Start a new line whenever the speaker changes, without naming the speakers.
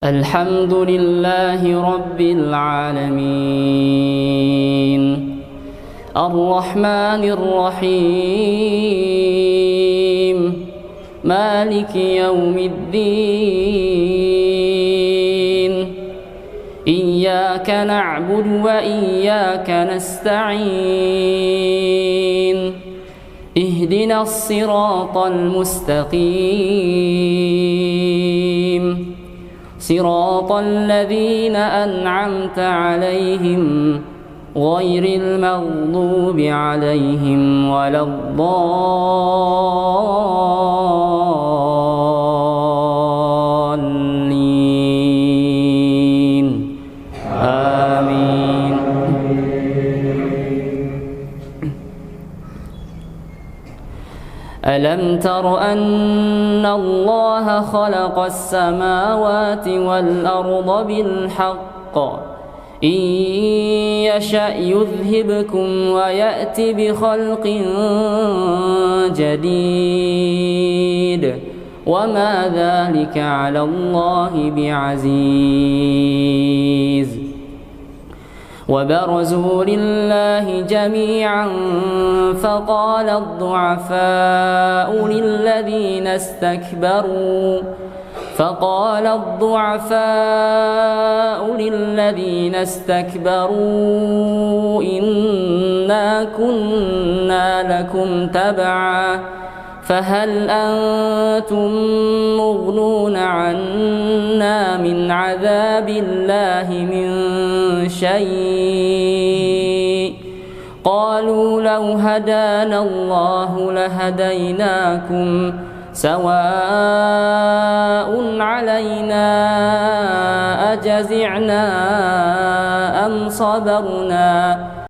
الحمد لله رب العالمين الرحمن الرحيم مالك يوم الدين إياك نعبد وإياك نستعين اهدنا الصراط المستقيم صراط الذين أنعمت عليهم غير المغضوب عليهم ولا الضالين آمين. ألم تر أن الله خلق السماوات والأرض بالحق إن يشأ يذهبكم ويأت بخلق جديد وما ذلك على الله بعزيز. وبرزوا لله جميعا فقال الضعفاء للذين استكبروا إنا كنا لكم تبعا فهل أنتم مغنون عنا من عذاب الله من شيء قالوا لو هدانا الله لهديناكم سواء علينا أجزعنا أم صبرنا